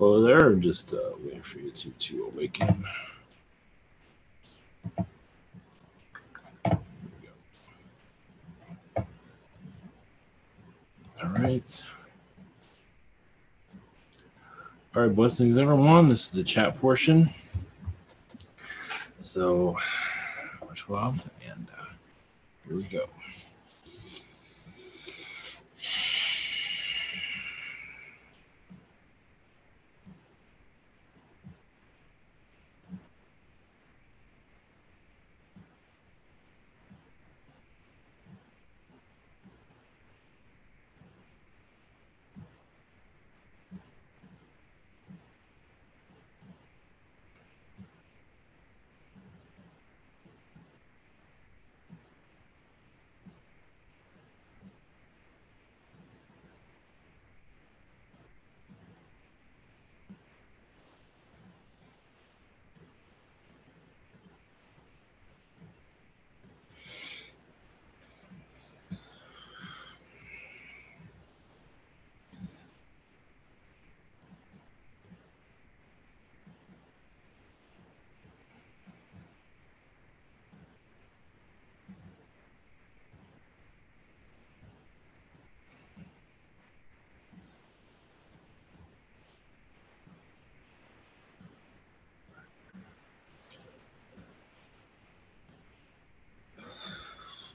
Hello there, or just waiting for you to awaken. All right. All right, blessings, everyone. This is the chat portion. So, much love, and here we go.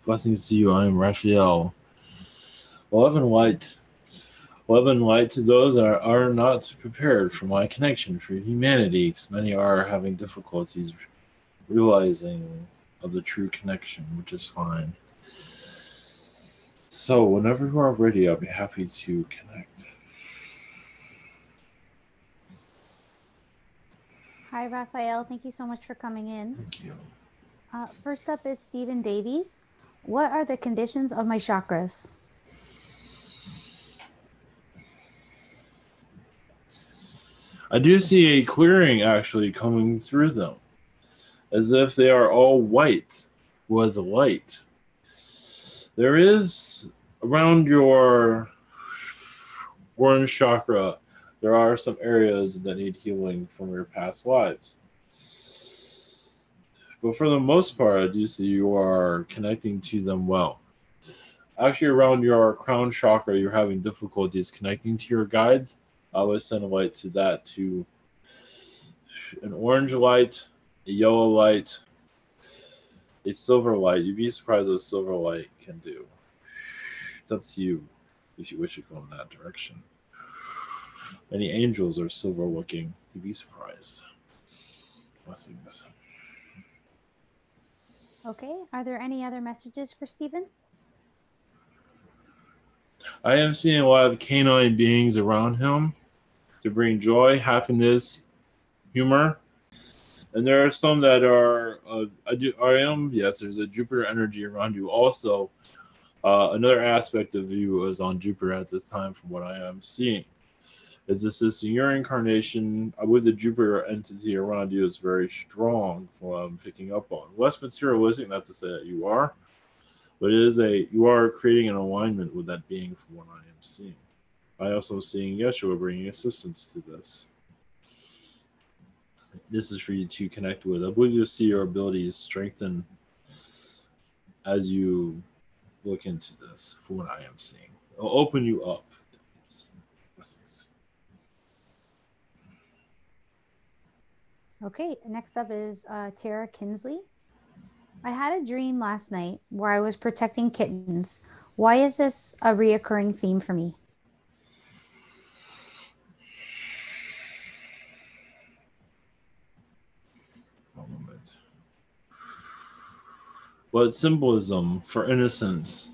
Blessings to you. I am Raphael. 11 light. 11 light to those that are not prepared for my connection for humanity, because many are having difficulties realizing of the true connection, which is fine. So whenever you are ready, I'll be happy to connect. Hi, Raphael. Thank you so much for coming in. Thank you. First up is Stephen Davies. What are the conditions of my chakras? I do see a clearing actually coming through them, as if they are all white with light. There is around your orange chakra, there are some areas that need healing from your past lives. But for the most part, I do see you are connecting to them well. Actually, around your crown chakra, you're having difficulties connecting to your guides. I would send a light to that, to an orange light, a yellow light, a silver light. You'd be surprised what a silver light can do. It's up to you if you wish to go in that direction. Many angels are silver looking. You'd be surprised. Blessings. Okay. Are there any other messages for Stephen? I am seeing a lot of canine beings around him to bring joy, happiness, humor. And there are some that are, yes, there's a Jupiter energy around you also. Another aspect of you is on Jupiter at this time, from what I am seeing. Is this your incarnation with the Jupiter entity around you is very strong, from what I'm picking up on. Less materialistic, not to say that you are, but you are creating an alignment with that being, from what I am seeing. I also seeing Yeshua bringing assistance to this. This is for you to connect with. I believe you'll see your abilities strengthen as you look into this, from what I am seeing. It'll open you up. Blessings. Okay. Next up is Tara Kinsley. I had a dream last night where I was protecting kittens. Why is this a reoccurring theme for me? One moment. Well, it's symbolism for innocence.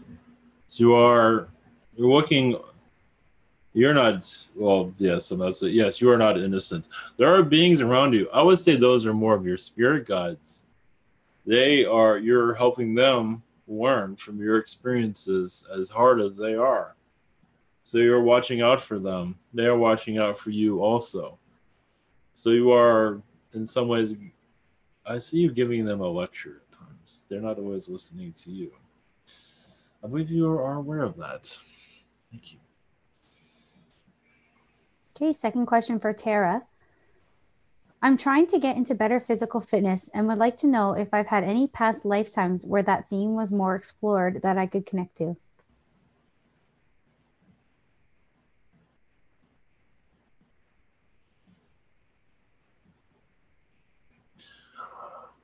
So you're looking. You're not. Well, yes, that's it. Yes, you are not innocent. There are beings around you. I would say those are more of your spirit guides. You're helping them learn from your experiences, as hard as they are. So you're watching out for them. They are watching out for you also. So you are, in some ways, I see you giving them a lecture at times. They're not always listening to you. I believe you are aware of that. Thank you. Okay, second question for Tara. I'm trying to get into better physical fitness and would like to know if I've had any past lifetimes where that theme was more explored that I could connect to.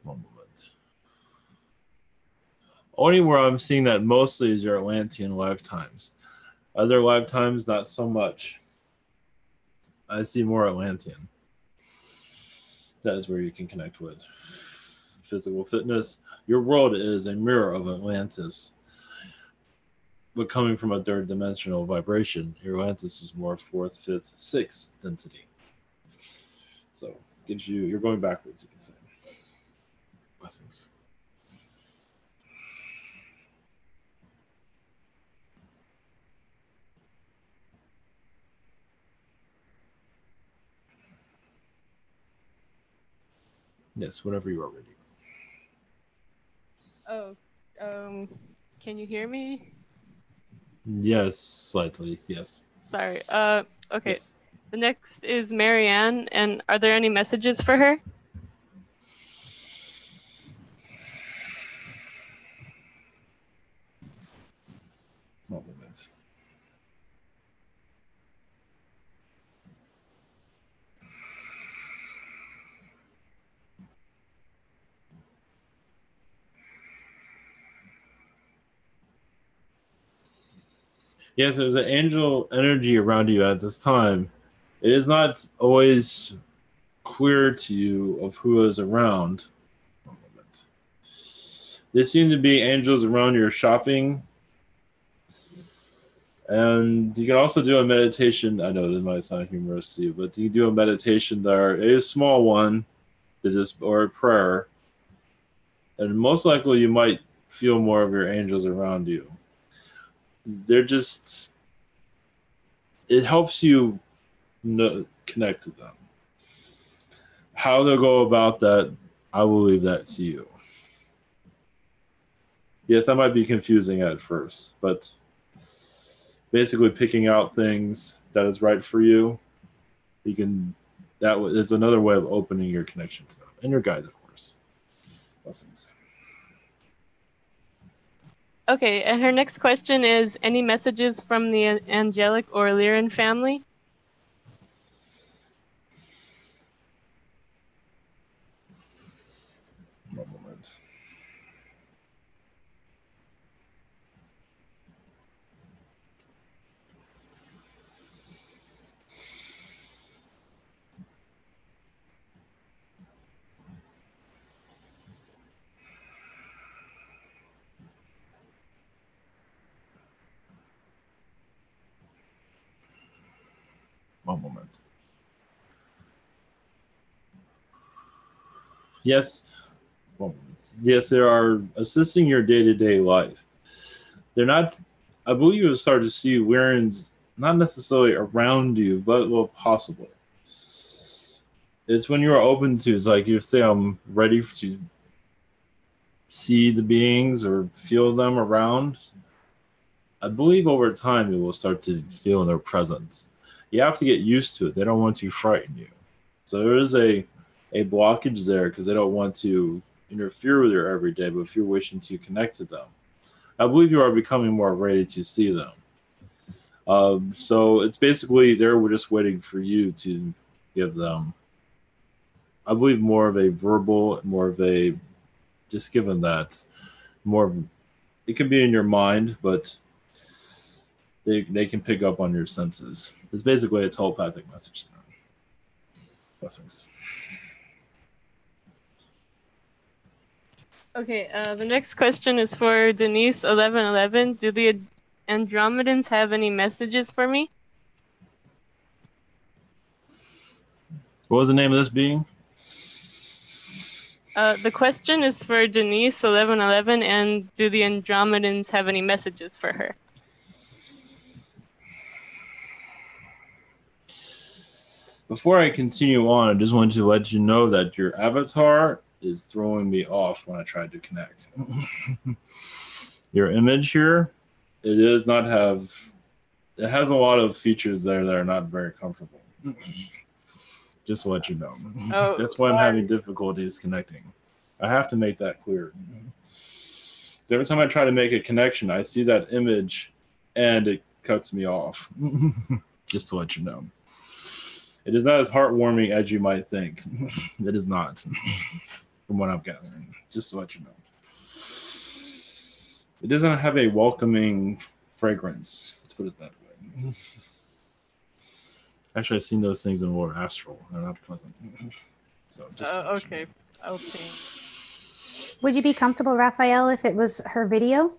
One moment. Only where I'm seeing that mostly is your Atlantean lifetimes. Other lifetimes, not so much. I see more Atlantean. That is where you can connect with physical fitness. Your world is a mirror of Atlantis. But coming from a third dimensional vibration, your Atlantis is more fourth, fifth, sixth density. So gives you're going backwards, you can say. Blessings. Yes, whenever you are ready. Oh, can you hear me? Yes, slightly, yes. Sorry. Okay. Yes. The next is Maryanne, and are there any messages for her? One moment. Yes, there's an angel energy around you at this time. It is not always clear to you of who is around. One moment. There seem to be angels around your shopping. And you can also do a meditation. I know this might sound humorous to you, but you do a meditation there, a small one, or a prayer. And most likely you might feel more of your angels around you. They're just, it helps you connect to them. How they'll go about that, I will leave that to you. Yes, that might be confusing at first, but basically picking out things that is right for you, you can, that is another way of opening your connection to them. And your guides, of course. Blessings. Okay, and her next question is, any messages from the angelic or Lyran family? One moment. One moment. Yes. One moment. Yes, they are assisting your day-to-day life. They're not, I believe you'll start to see Lyran's not necessarily around you, but well, possibly. It's when you are open to, it's like you say, I'm ready to see the beings or feel them around. I believe over time you will start to feel their presence. You have to get used to it. They don't want to frighten you. So there is a blockage there because they don't want to interfere with your everyday, but if you're wishing to connect to them, I believe you are becoming more ready to see them. So it's basically we're just waiting for you to give them, I believe, more of a verbal, more of a, just given that, more of, it can be in your mind, but they can pick up on your senses. It's basically a telepathic message to them. Blessings. Okay, the next question is for Denise 1111. Do the Andromedans have any messages for me? What was the name of this being? The question is for Denise 1111, and do the Andromedans have any messages for her? Before I continue on, I just wanted to let you know that your avatar is throwing me off when I tried to connect. Your image here, it has a lot of features there that are not very comfortable. Just to let you know. Oh, That's why I'm sorry. having difficulties connecting. I have to make that clear. So every time I try to make a connection, I see that image and it cuts me off. Just to let you know. It is not as heartwarming as you might think. It is not, from what I'm gathering. Just to let you know. It doesn't have a welcoming fragrance. Let's put it that way. Actually, I've seen those things in War Astral. They're not pleasant. So just Okay. Okay. Would you be comfortable, Raphael, if it was her video?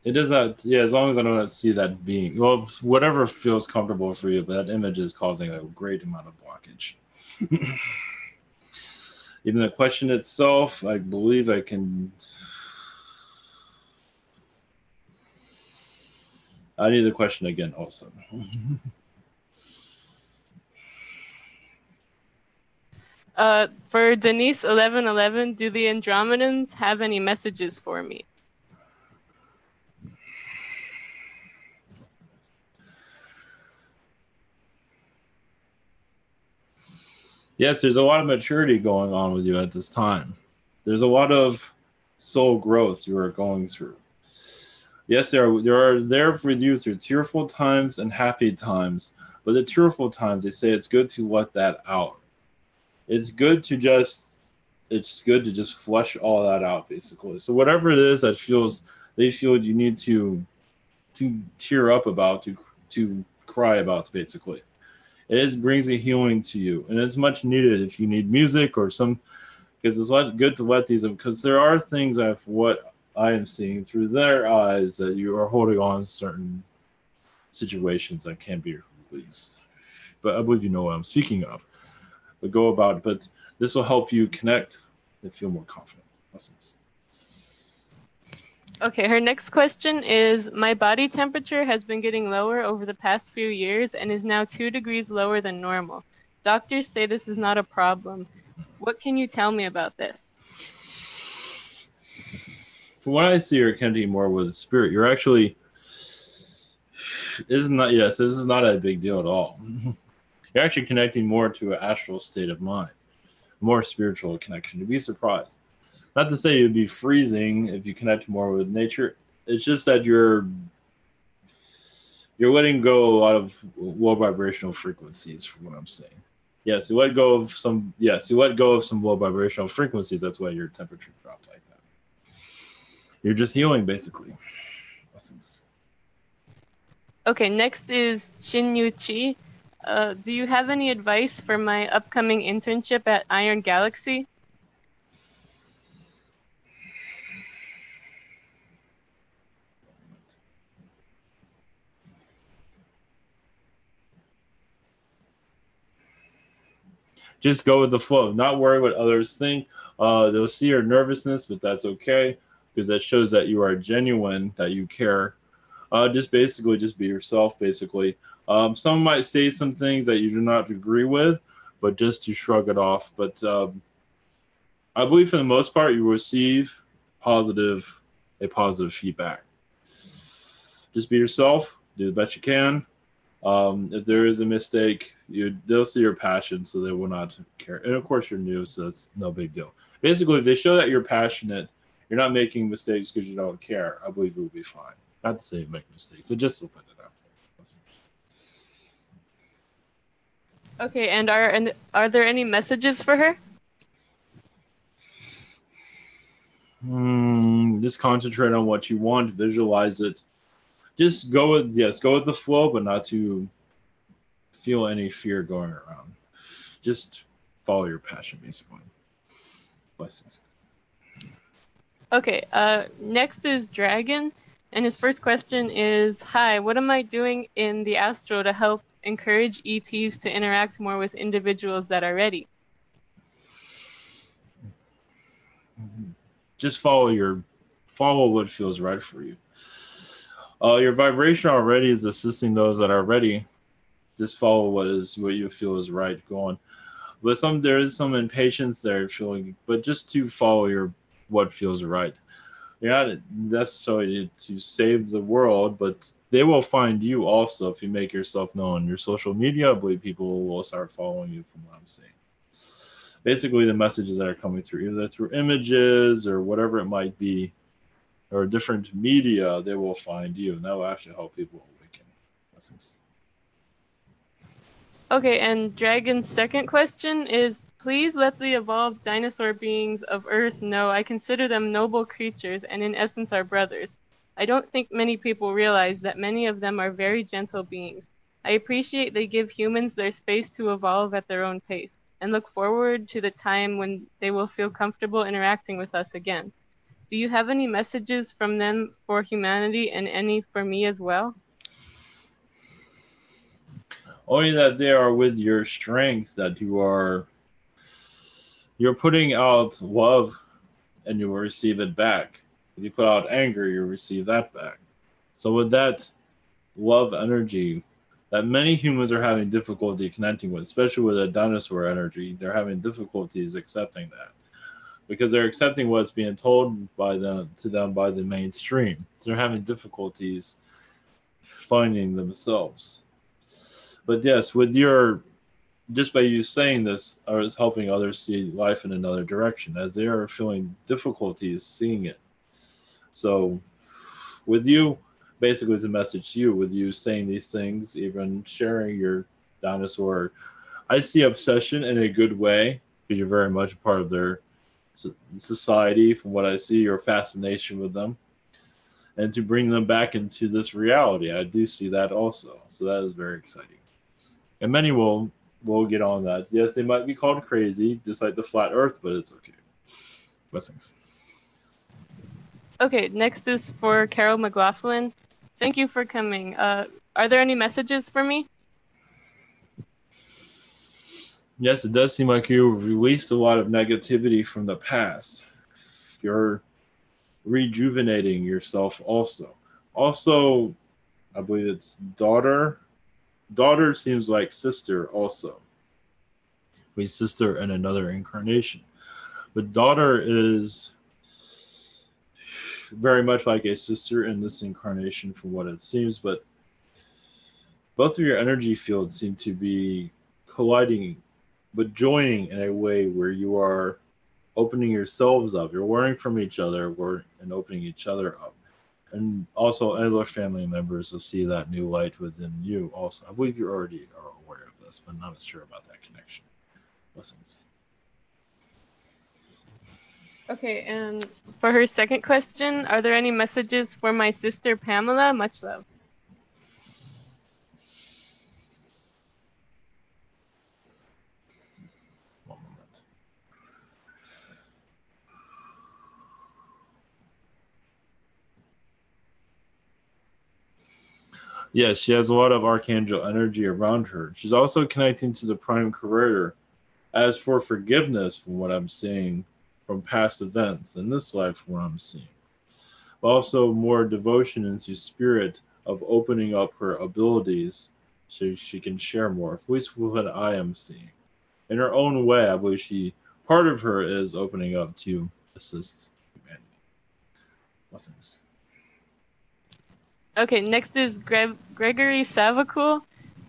It does not. Yeah, as long as I don't see that being. Well, whatever feels comfortable for you, but that image is causing a great amount of blockage. Even the question itself, I believe I can. I need the question again also. For Denise 1111, do the Andromedans have any messages for me? Yes, there's a lot of maturity going on with you at this time. There's a lot of soul growth you are going through. Yes, they are there with you through tearful times and happy times. But the tearful times, they say it's good to let that out. It's good to just flush all that out, basically. So whatever it is that they feel you need to tear up about, to cry about, basically. It brings a healing to you, and it's much needed if you need music or some, because it's good to let these, because there are things of what I am seeing through their eyes that you are holding on to certain situations that can't be released. But I believe you know what I'm speaking of. But this will help you connect and feel more confident. Lessons. Okay, her next question is, my body temperature has been getting lower over the past few years and is now 2 degrees lower than normal. Doctors say this is not a problem. What can you tell me about this? From what I see, you're connecting more with the spirit. You're actually, this is not a big deal at all. You're actually connecting more to an astral state of mind, more spiritual connection. You'd be surprised. Not to say you'd be freezing if you connect more with nature. It's just that you're letting go a lot of low vibrational frequencies, from what I'm saying. Yes, you let go of some low vibrational frequencies. That's why your temperature dropped like that. You're just healing, basically. Blessings. Okay, next is Shinui. Do you have any advice for my upcoming internship at Iron Galaxy? Just go with the flow. Not worry what others think. They'll see your nervousness, but that's okay, because that shows that you are genuine, that you care. Just be yourself, basically. Some might say some things that you do not agree with, but just to shrug it off. But I believe for the most part, you will receive positive feedback. Just be yourself. Do the best you can. If there is a mistake, they'll see your passion, so they will not care. And of course, you're new, so that's no big deal. Basically, if they show that you're passionate, you're not making mistakes because you don't care, I believe it will be fine. Not to say you make mistakes, but just to put it out there. Okay, and are there any messages for her? Just concentrate on what you want, visualize it. Just go with the flow, but not to feel any fear going around. Just follow your passion, basically. Blessings. Okay, next is Dragon, and his first question is, hi, what am I doing in the astro to help encourage ETs to interact more with individuals that are ready? Just follow what feels right for you. Your vibration already is assisting those that are ready. Just follow what you feel is right going. But there is some impatience there feeling, but just to follow what feels right. You're not necessarily to save the world, but they will find you also if you make yourself known. Your social media, I believe people will start following you from what I'm seeing. Basically, the messages that are coming through, either through images or whatever it might be, or different media, they will find you, and that will actually help people awaken. Blessings. Okay, and Dragon's second question is, please let the evolved dinosaur beings of Earth know I consider them noble creatures and in essence are brothers. I don't think many people realize that many of them are very gentle beings. I appreciate they give humans their space to evolve at their own pace, and look forward to the time when they will feel comfortable interacting with us again. Do you have any messages from them for humanity and any for me as well? Only that they are with your strength, that you're putting out love and you will receive it back. If you put out anger, you'll receive that back. So with that love energy that many humans are having difficulty connecting with, especially with a dinosaur energy, they're having difficulties accepting that. Because they're accepting what's being told by them to them by the mainstream. So they're having difficulties finding themselves. But yes, with your just by you saying this is helping others see life in another direction as they are feeling difficulties seeing it. So with you, basically it's a message to you with you saying these things, even sharing your dinosaur. I see obsession in a good way because you're very much a part of their society from what I see, your fascination with them. And to bring them back into this reality, I do see that also. So that is very exciting. And many will get on that. Yes, they might be called crazy, just like the flat earth, but it's okay. Blessings. Okay, next is for Carol McLaughlin. Thank you for coming. Are there any messages for me? Yes, it does seem like you released a lot of negativity from the past. You're rejuvenating yourself also. Also, I believe it's daughter. Daughter seems like sister also. We sister in another incarnation. But daughter is very much like a sister in this incarnation from what it seems, but both of your energy fields seem to be colliding but joining in a way where you are opening yourselves up. You're learning from each other and opening each other up. And also other family members will see that new light within you also. I believe you already are aware of this, but I'm not sure about that connection. Blessings. Okay, and for her second question, are there any messages for my sister Pamela? Much love. One moment. Yes, she has a lot of archangel energy around her. She's also connecting to the prime creator. As for forgiveness, from what I'm seeing from past events in this life, from what I'm seeing, but also more devotion into spirit of opening up her abilities so she can share more. At least what I am seeing. In her own way, I believe part of her is opening up to assist humanity. Blessings. Okay, next is Gregory Savakul.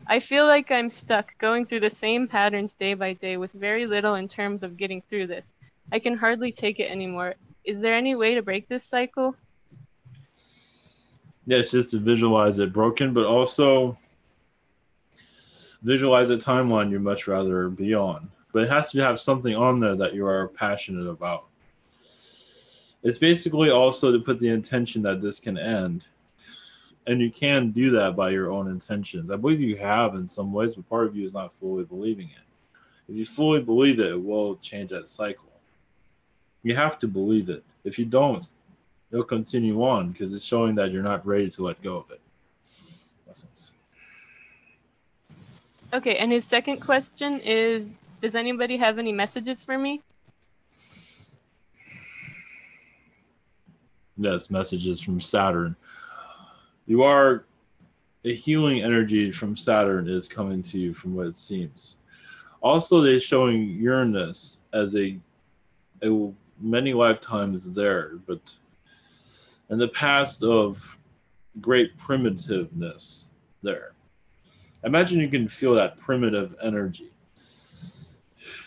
I feel like I'm stuck going through the same patterns day by day with very little in terms of getting through this. I can hardly take it anymore. Is there any way to break this cycle? Yeah, it's just to visualize it broken, but also visualize a timeline you'd much rather be on. But it has to have something on there that you are passionate about. It's basically also to put the intention that this can end. And you can do that by your own intentions. I believe you have in some ways, but part of you is not fully believing it. If you fully believe it, it will change that cycle. You have to believe it. If you don't, it'll continue on because it's showing that you're not ready to let go of it. Blessings. Okay, and his second question is, does anybody have any messages for me? Yes, messages from Saturn. You are a healing energy from Saturn is coming to you from what it seems. Also, they're showing Uranus as a many lifetimes there, but and the past of great primitiveness there. Imagine you can feel that primitive energy.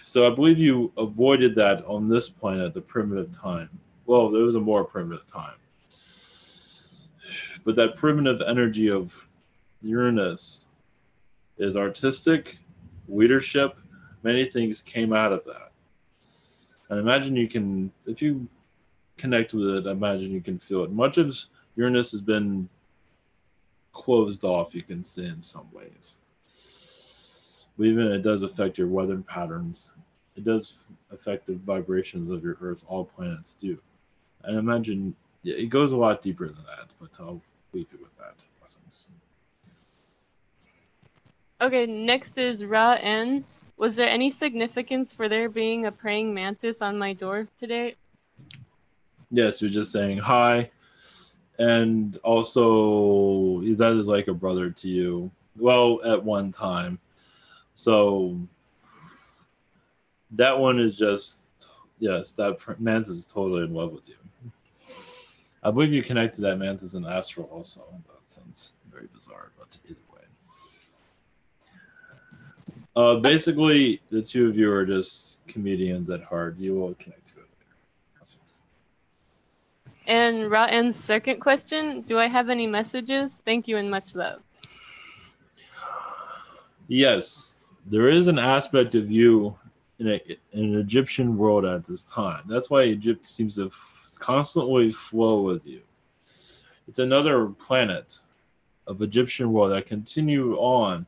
So I believe you avoided that on this planet, the primitive time. Well, there was a more primitive time. But that primitive energy of Uranus is artistic, leadership. Many things came out of that. And imagine you can, if you connect with it, imagine you can feel it. Much of Uranus has been closed off, you can say, in some ways. But even it does affect your weather patterns. It does affect the vibrations of your Earth. All planets do. And imagine, yeah, it goes a lot deeper than that, but I'll leave you with that. Blessings. Okay, next is Maryanne. Was there any significance for there being a praying mantis on my door today? Yes, you're just saying hi. And also, that is like a brother to you. Well, at one time. So, that one is just, yes, that mantis is totally in love with you. I believe you connected that mantis and astral also. That sounds very bizarre, but either way. Basically, the two of you are just comedians at heart. You will connect to it later. And Maryanne's second question, do I have any messages? Thank you and much love. Yes, there is an aspect of you in an Egyptian world at this time. That's why Egypt seems to constantly flow with you. It's another planet of Egyptian world that continue on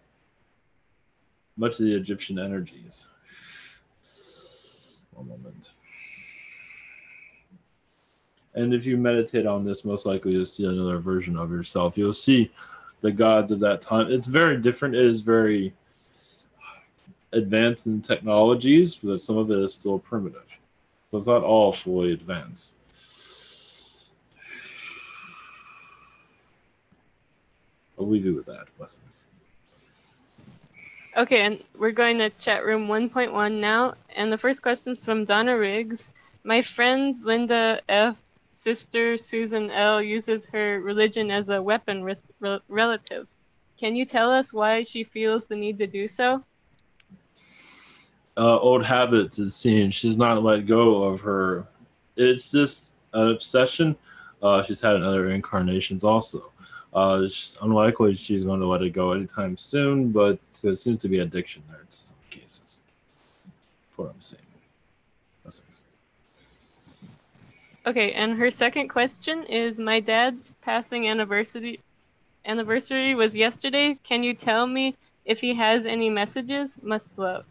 much of the Egyptian energies. One moment. And if you meditate on this, most likely you'll see another version of yourself. You'll see the gods of that time. It's very different. It is very advanced in technologies, but some of it is still primitive. So it's not all fully advanced. I'll leave you with that. Blessings. Okay, and we're going to chat room 1.1 now. And the first question is from Donna Riggs. My friend Linda F., sister Susan L. uses her religion as a weapon with relatives. Can you tell us why she feels the need to do so? Old habits, it seems. She's not let go of her. It's just an obsession. She's had in other incarnations also. It's unlikely she's going to let it go anytime soon, but there seems to be addiction there in some cases. That's what I'm saying. Blessings. Okay, and her second question is, my dad's passing anniversary was yesterday. Can you tell me if he has any messages? Much love.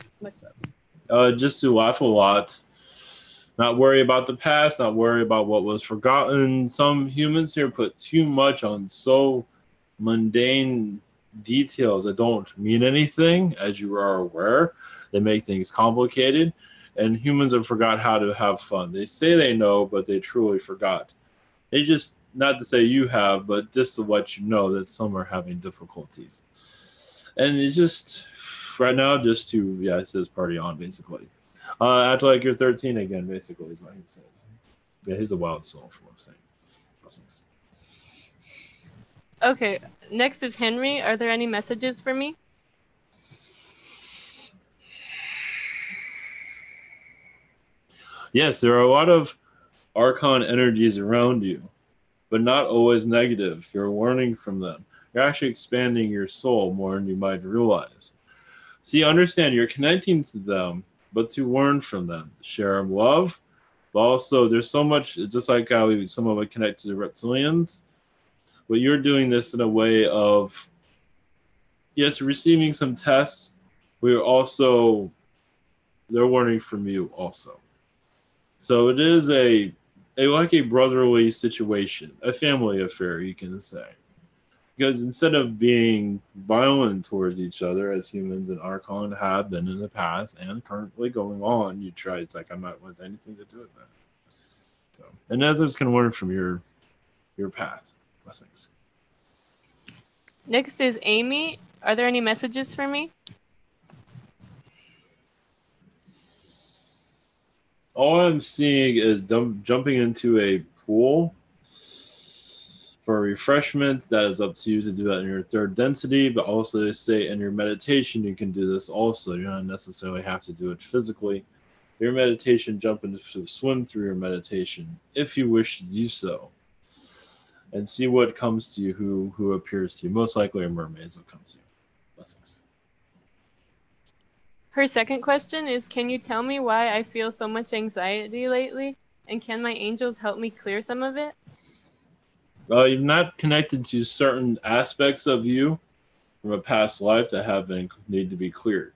Just to laugh a lot. Not worry about the past, not worry about what was forgotten. Some humans here put too much on so mundane details that don't mean anything, as you are aware. They make things complicated, and humans have forgot how to have fun. They say they know, but they truly forgot. They just, not to say you have, but just to let you know that some are having difficulties. And it's just, right now, just to, yeah, it says party on, basically. Act like you're 13 again, basically, is what he says. Yeah, he's a wild soul, from what I'm saying. Blessings. Okay, next is Henry. Are there any messages for me? Yes, there are a lot of archon energies around you, but not always negative. You're learning from them. You're actually expanding your soul more than you might realize. So you understand you're connecting to them, but to learn from them, share love. But also, there's so much, just like how some of it connect to the reptilians, but you're doing this in a way of, yes, receiving some tests, but you're also, they're learning from you also. So it is like a brotherly situation, a family affair, you can say. Because instead of being violent towards each other, as humans and Archon have been in the past and currently going on, you try. It's like, I'm not with anything to do with that. So, and others can learn from your path. Blessings. Next is Amy. Are there any messages for me? All I'm seeing is jumping into a pool. For refreshment, that is up to you to do that in your third density, but also they say in your meditation you can do this also. You don't necessarily have to do it physically. Your meditation, jump into swim through your meditation if you wish to do so. And see what comes to you, who appears to you. Most likely a mermaid will come to you. Blessings. Her second question is, can you tell me why I feel so much anxiety lately? And can my angels help me clear some of it? You're not connected to certain aspects of you from a past life that need to be cleared.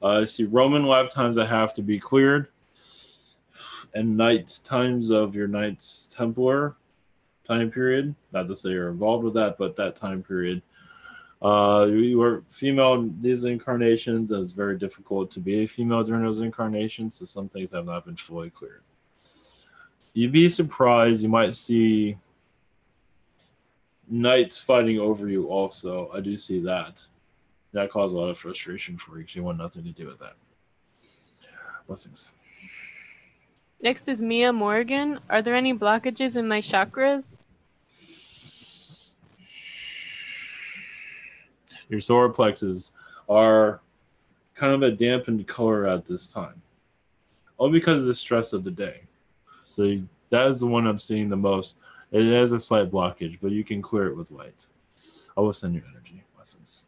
I see Roman lifetimes that have to be cleared, and night times of your Knights Templar time period. Not to say you're involved with that, but that time period. You were female in these incarnations, and it's very difficult to be a female during those incarnations, so some things have not been fully cleared. You'd be surprised, you might see knights fighting over you also. I do see that. That caused a lot of frustration for you because you want nothing to do with that. Blessings. Next is Mia Morgan. Are there any blockages in my chakras? Your solar plexus are kind of a dampened color at this time. Only because of the stress of the day. So that is the one I'm seeing the most. It has a slight blockage, but you can clear it with light. I will send you energy. Blessings.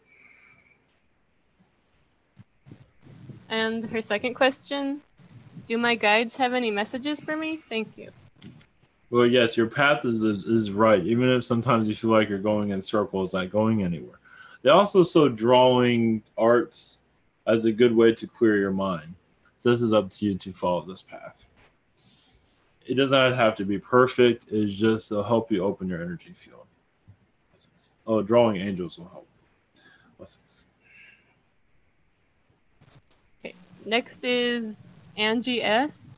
And her second question, do my guides have any messages for me? Thank you. Well, yes, your path is right. Even if sometimes you feel like you're going in circles, not going anywhere. They also show drawing arts as a good way to clear your mind. So this is up to you to follow this path. It does not have to be perfect. It's just to help you open your energy field. Blessings. Oh, drawing angels will help. Blessings. Okay. Next is NGS.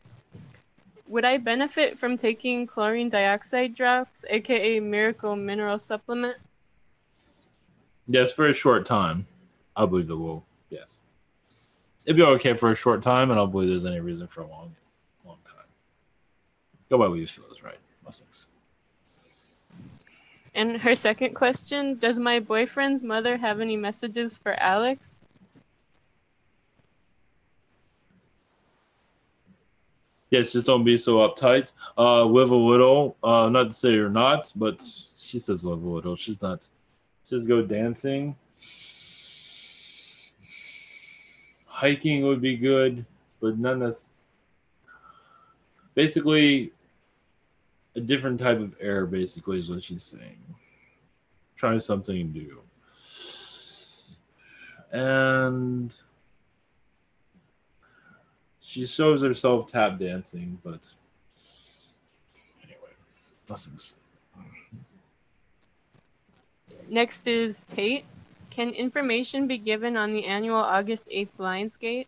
Would I benefit from taking chlorine dioxide drops, aka miracle mineral supplement? Yes, for a short time. I believe it will. Yes. It'd be okay for a short time, and I don't believe there's any reason for a long time. Go by what you feel is right. Blessings. And her second question, does my boyfriend's mother have any messages for Alex? Yes, just don't be so uptight. Live a little. Not to say you're not, but she says live a little. She's not. Just go dancing. Hiking would be good, but none of this. Basically, a different type of air, basically, is what she's saying. Try something new. And she shows herself tap dancing, but anyway, blessings. Next is Tate. Can information be given on the annual August 8th Lionsgate?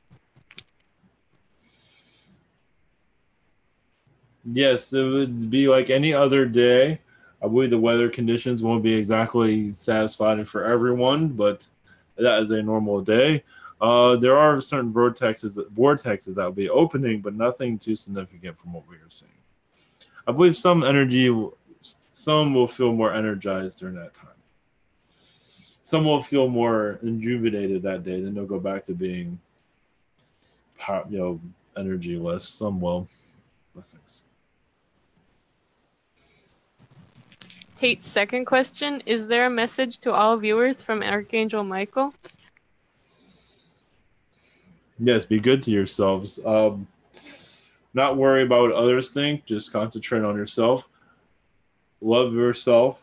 Yes, it would be like any other day. I believe the weather conditions won't be exactly satisfying for everyone, but that is a normal day. There are certain vortexes that will be opening, but nothing too significant from what we are seeing. I believe some will feel more energized during that time. Some will feel more rejuvenated that day, then they'll go back to being, energyless. Some will. Blessings. Tate's second question, is there a message to all viewers from Archangel Michael? Yes, be good to yourselves. Not worry about what others think. Just concentrate on yourself. Love yourself.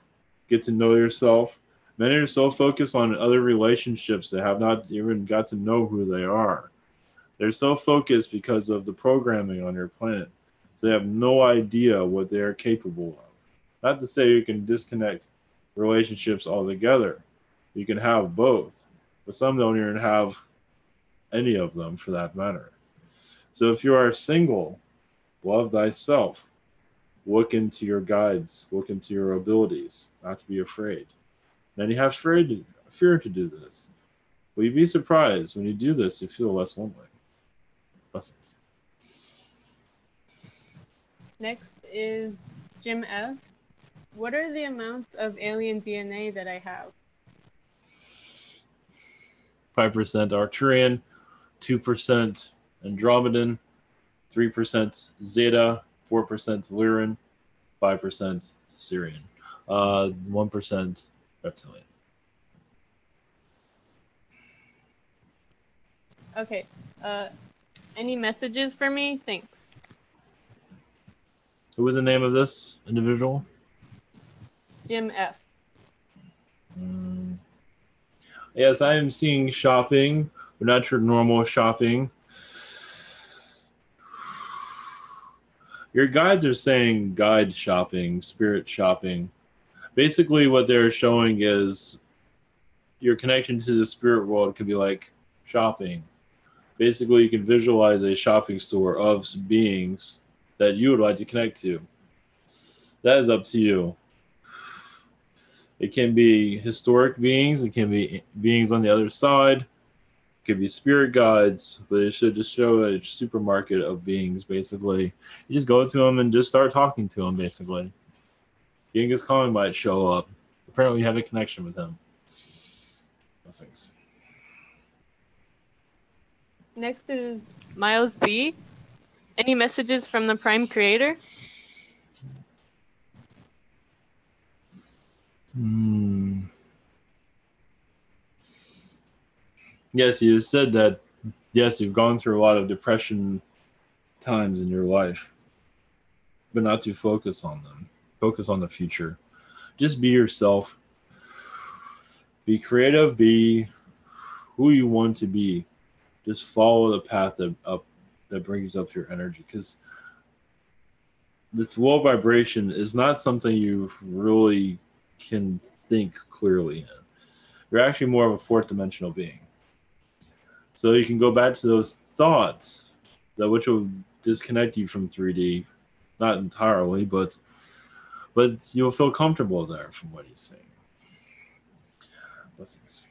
Get to know yourself. Many are so focused on other relationships that have not even got to know who they are. They're so focused because of the programming on your planet. So they have no idea what they are capable of. Not to say you can disconnect relationships altogether. You can have both. But some don't even have any of them for that matter. So if you are single, love thyself. Look into your guides. Look into your abilities. Not to be afraid. Many have fear to do this. Will you be surprised when you do this, you feel less lonely? Blessings. Next is Jim F. What are the amounts of alien DNA that I have? 5% Arcturian, 2% Andromedan, 3% Zeta, 4% Lyran, 5% Syrian, 1% Reptilian. Okay. Any messages for me? Thanks. Who was the name of this individual? Jim F. Yes, I am seeing shopping, but not your normal shopping. Your guides are saying guide shopping, spirit shopping. Basically, what they're showing is your connection to the spirit world could be like shopping. Basically, you can visualize a shopping store of beings that you would like to connect to. That is up to you. It can be historic beings. It can be beings on the other side. It could be spirit guides, but it should just show a supermarket of beings, basically. You just go to them and just start talking to them, basically. Genghis Khan might show up. Apparently, you have a connection with him. Those things. Next is Miles B. Any messages from the Prime Creator? Yes, you said that. Yes, you've gone through a lot of depression times in your life, but not to focus on them. Focus on the future. Just be yourself. Be creative. Be who you want to be. Just follow the path that brings up your energy, because this low vibration is not something you really can think clearly in. You're actually more of a fourth dimensional being. So you can go back to those thoughts that which will disconnect you from 3D, not entirely, but you'll feel comfortable there from what he's saying. Blessings.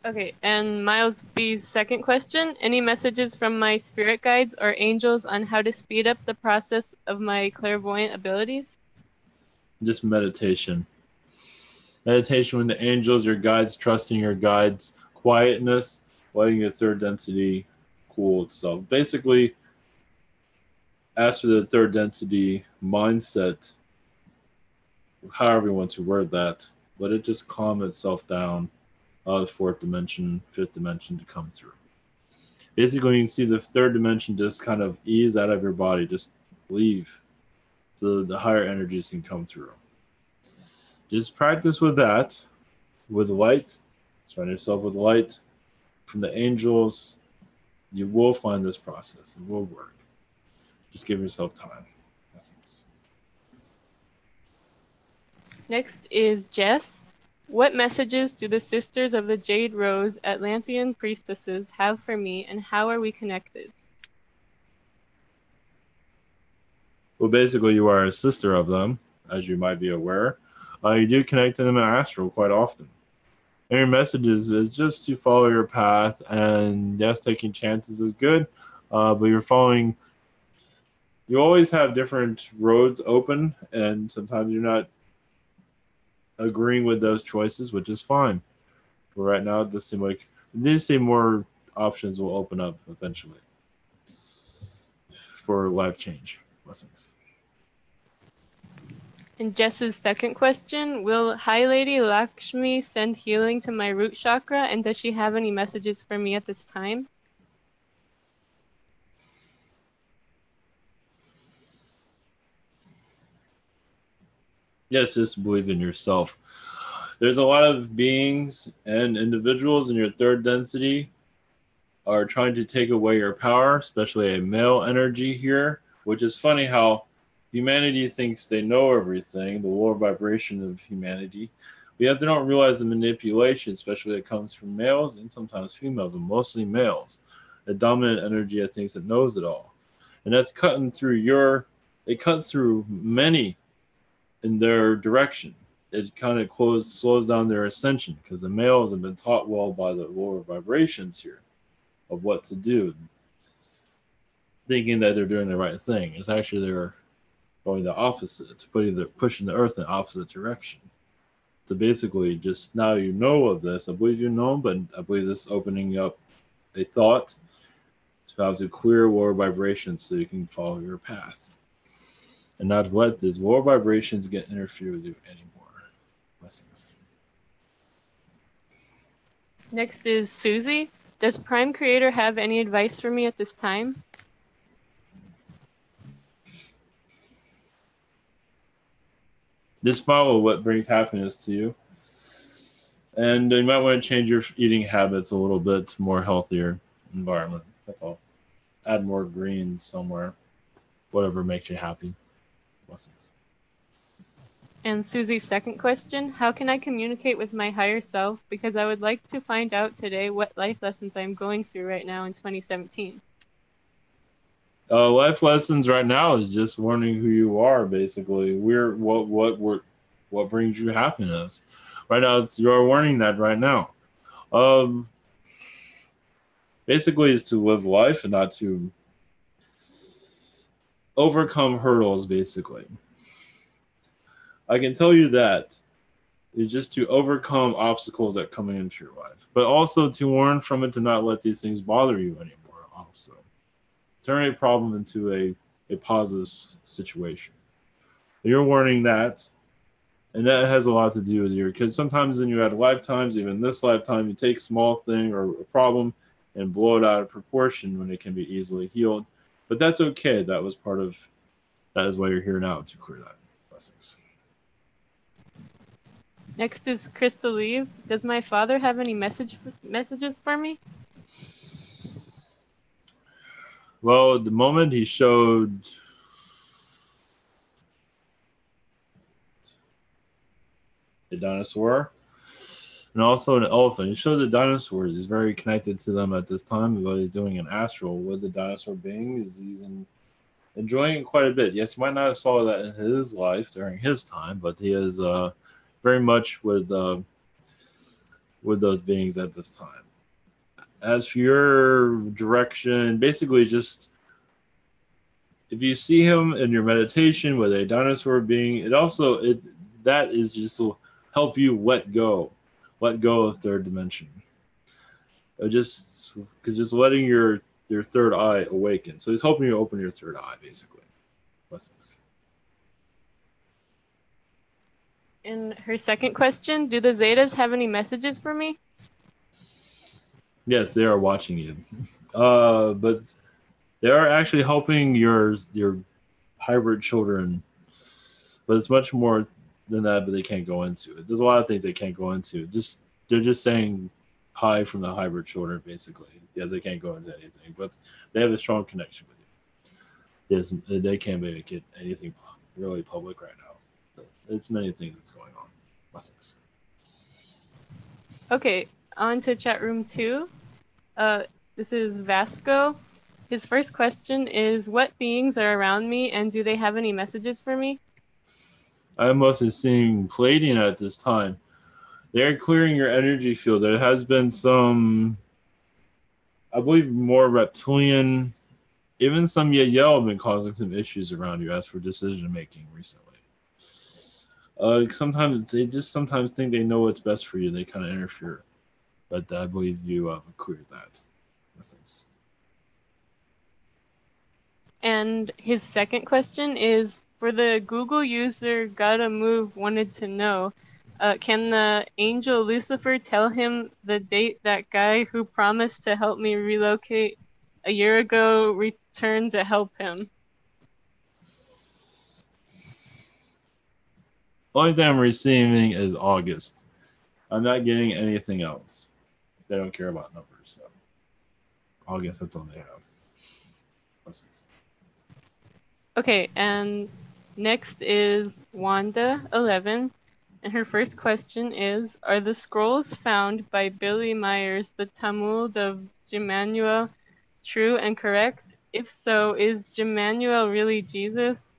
Okay, and Miles B's second question. Any messages from my spirit guides or angels on how to speed up the process of my clairvoyant abilities? Just meditation. Meditation with the angels, your guides, trusting your guides, quietness, letting your third density cool itself. Basically, ask for the third density mindset, however you want to word that, let it just calm itself down. The fourth dimension, fifth dimension to come through. Basically, you can see the third dimension just kind of ease out of your body, just leave, so the higher energies can come through. Just practice with that, with light. Surround yourself with light from the angels. You will find this process. It will work. Just give yourself time. Next is Jess. What messages do the Sisters of the Jade Rose Atlantean priestesses have for me, and how are we connected? Well, basically, you are a sister of them, as you might be aware. You do connect to them in astral quite often. And your messages is just to follow your path, and yes, taking chances is good, but you're following. You always have different roads open, and sometimes you're not agreeing with those choices, which is fine. But right now, it does seem like more options will open up eventually for life change. Blessings. And Jess's second question, will High Lady Lakshmi send healing to my root chakra, and does she have any messages for me at this time? Yes, just believe in yourself. There's a lot of beings and individuals in your third density are trying to take away your power, especially a male energy here, which is funny how humanity thinks they know everything, the lower vibration of humanity. We have to don't realize the manipulation, especially that comes from males and sometimes females, but mostly males. The dominant energy that thinks it knows it all. And that's cutting through it cuts through many in their direction. It kind of slows down their ascension, because the males have been taught well by the lower vibrations here of what to do, thinking that they're doing the right thing. It's actually going the opposite, pushing the Earth in the opposite direction. So basically, just now you know of this. I believe you know, but I believe this is opening up a thought to how to clear lower vibrations so you can follow your path. And not let these lower vibrations get interfered with you anymore. Blessings. Next is Susie. Does Prime Creator have any advice for me at this time? Just follow what brings happiness to you. And you might want to change your eating habits a little bit to more healthier environment. That's all. Add more greens somewhere. Whatever makes you happy. Blessings. And Susie's second question, how can I communicate with my higher self? Because I would like to find out today what life lessons I'm going through right now in 2017. Life lessons right now is just learning who you are, basically. What brings you happiness. Right now, you're learning that right now. Basically, is to live life and not to overcome hurdles, basically. I can tell you that is just to overcome obstacles that come into your life, but also to learn from it to not let these things bother you anymore. Also, turn a problem into a positive situation. You're learning that, and that has a lot to do with your, because sometimes in your lifetimes, even this lifetime, you take a small thing or a problem and blow it out of proportion when it can be easily healed. But that's okay. That was part of, that is why you're here now, to clear that. Blessings. Next is Crystal Lee. Does my father have any messages for me? Well, at the moment he showed a dinosaur and also an elephant. He showed the dinosaurs. He's very connected to them at this time. What he's doing in astral with the dinosaur being is enjoying it quite a bit. Yes, he might not have saw that in his life during his time, but he is very much with those beings at this time. As for your direction, basically just if you see him in your meditation with a dinosaur being, that is just to help you let go of third dimension. Just letting your third eye awaken. So he's helping you open your third eye, basically. Blessings. And her second question, do the Zetas have any messages for me? Yes, they are watching you. But they are actually helping your hybrid children. But it's much more than that, but they can't go into it. There's a lot of things they can't go into. They're just saying hi from the hybrid children, basically. Yes, they can't go into anything, but they have a strong connection with you. Yes, they can't make it anything really public right now. It's many things that's going on. Blessings. Okay, on to chat room 2. This is Vasco. His first question is, what beings are around me and do they have any messages for me? I'm mostly seeing Palladium at this time. They're clearing your energy field. There has been some, I believe, more reptilian, even some Yael have been causing some issues around you as for decision making recently. Sometimes they just think they know what's best for you. They kind of interfere, but I believe you have cleared that. Blessings. And his second question is, for the Google user Gotta Move wanted to know, can the angel Lucifer tell him the date that guy who promised to help me relocate a year ago returned to help him? Only thing I'm receiving is August. I'm not getting anything else. They don't care about numbers, so August, that's all they have. Blessings. Okay, and next is Wanda, 11. And her first question is, are the scrolls found by Billy Myers, the Talmud of Jemmanuel, true and correct? If so, is Jemmanuel really Jesus?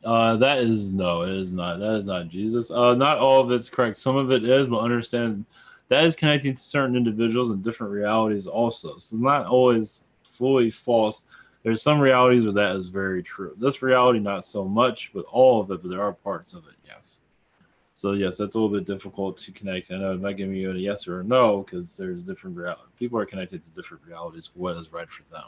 It is not. That is not Jesus. Not all of it's correct. Some of it is, but understand that is connecting to certain individuals and different realities also. So it's not always fully false. There's some realities where that is very true. This reality, not so much, but all of it, but there are parts of it, yes. So yes, that's a little bit difficult to connect. I know I'm not giving you a yes or a no because there's different realities. People are connected to different realities. What is right for them?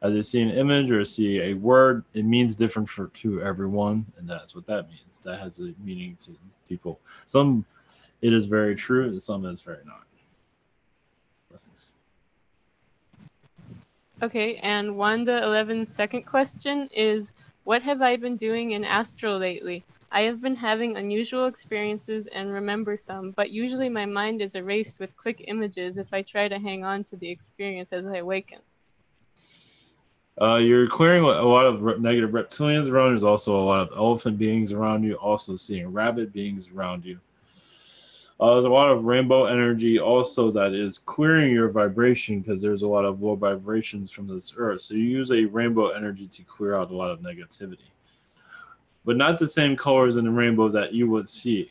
As they see an image or see a word, it means different to everyone, and that's what that means. That has a meaning to people. Some it is very true, and some it's very not. Blessings. Okay, and Wanda 11's second question is, what have I been doing in Astral lately? I have been having unusual experiences and remember some, but usually my mind is erased with quick images if I try to hang on to the experience as I awaken. You're clearing a lot of negative reptilians around you. There's also a lot of elephant beings around you, also seeing rabbit beings around you. There's a lot of rainbow energy also that is clearing your vibration because there's a lot of low vibrations from this earth. So you use a rainbow energy to clear out a lot of negativity. But not the same colors in the rainbow that you would see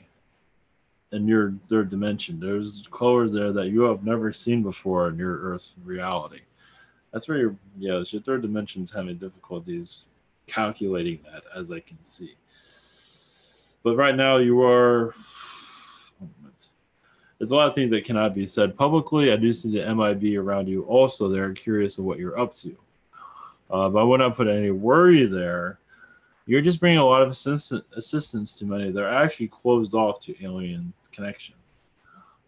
in your third dimension. There's colors there that you have never seen before in your Earth's reality. That's where your third dimension's having difficulties calculating that, as I can see. But right now you are. There's a lot of things that cannot be said publicly. I do see the MIB around you also. They're curious of what you're up to. But I would not put any worry there. You're just bringing a lot of assistance to many. They're actually closed off to alien connection.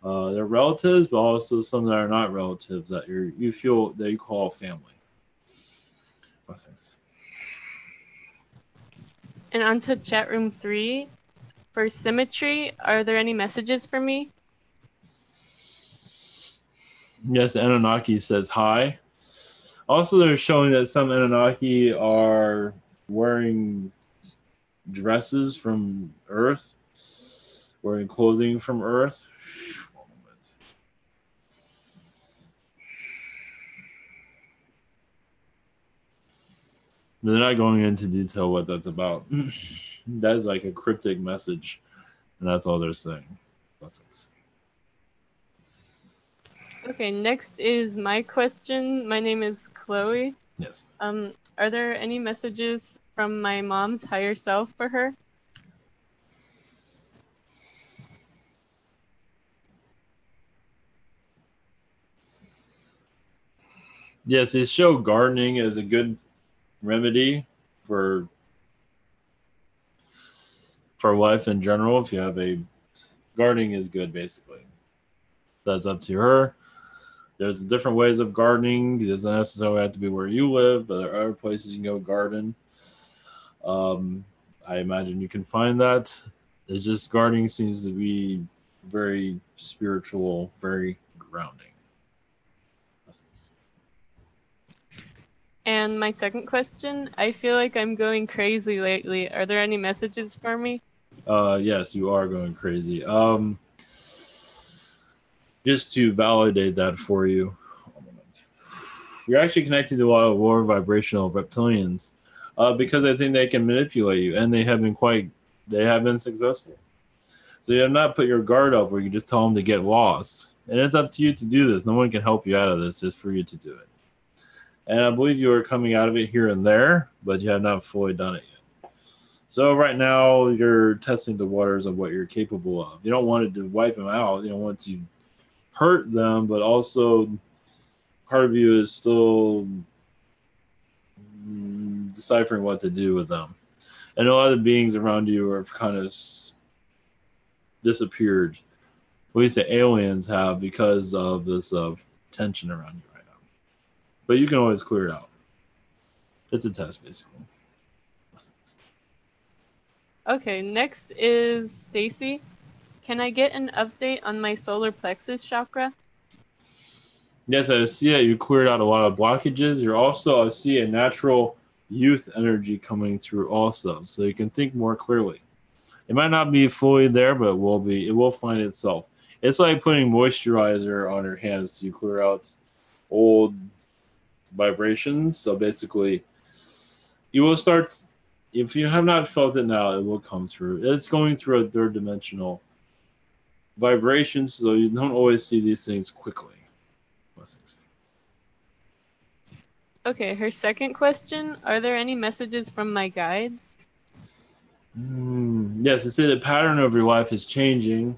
They're relatives, but also some that are not relatives that you feel that you call family. Blessings. And on to chat room 3. For symmetry, are there any messages for me? Yes, Anunnaki says hi. Also, they're showing that some Anunnaki are wearing dresses from Earth, wearing clothing from Earth. They're not going into detail what that's about. That is like a cryptic message, and that's all they're saying. Blessings. Okay, next is my question. My name is Chloe. Yes. Are there any messages from my mom's higher self for her? Yes, they show gardening as a good remedy for life in general. If you have gardening is good, basically. That's up to her. There's different ways of gardening. It doesn't necessarily have to be where you live, but there are other places you can go garden. I imagine you can find that. It's just gardening seems to be very spiritual, very grounding. And my second question, I feel like I'm going crazy lately. Are there any messages for me? Yes, you are going crazy. Just to validate that for you, you're actually connected to a lot of lower vibrational reptilians because I think they can manipulate you, and they have been successful. So you have not put your guard up where you just tell them to get lost. And it's up to you to do this. No one can help you out of this. It's for you to do it. And I believe you are coming out of it here and there, but you have not fully done it yet. So right now you're testing the waters of what you're capable of. You don't want to wipe them out. You don't want to hurt them, but also part of you is still deciphering what to do with them. And a lot of the beings around you have kind of disappeared. At least the aliens have because of this tension around you right now. But you can always clear it out. It's a test, basically. Okay, next is Stacy. Can I get an update on my solar plexus chakra? Yes, I see that you cleared out a lot of blockages. You're also, I see a natural youth energy coming through also, so you can think more clearly. It might not be fully there, but it will be. It will find itself. It's like putting moisturizer on your hands to clear out old vibrations. So basically, you will start, if you have not felt it now, it will come through. It's going through a third dimensional vibration, so you don't always see these things quickly. Blessings. Okay, her second question, are there any messages from my guides? Yes, it said the pattern of your life is changing.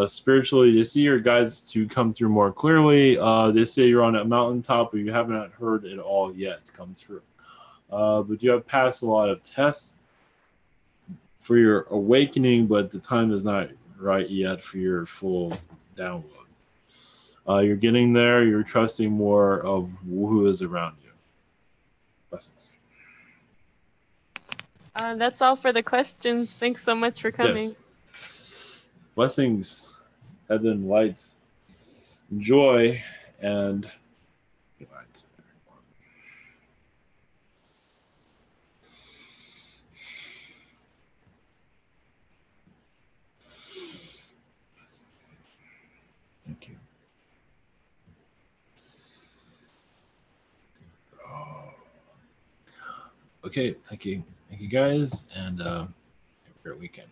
Spiritually, they see your guides to come through more clearly. They say you're on a mountaintop, but you haven't heard it all yet come through. But you have passed a lot of tests for your awakening, but the time is not right yet for your full download. You're getting there. You're trusting more of who is around you. Blessings. That's all for the questions. Thanks so much for coming. Yes. Blessings, heaven, light, joy, and good night. Thank you. Okay, thank you guys, and have a great weekend.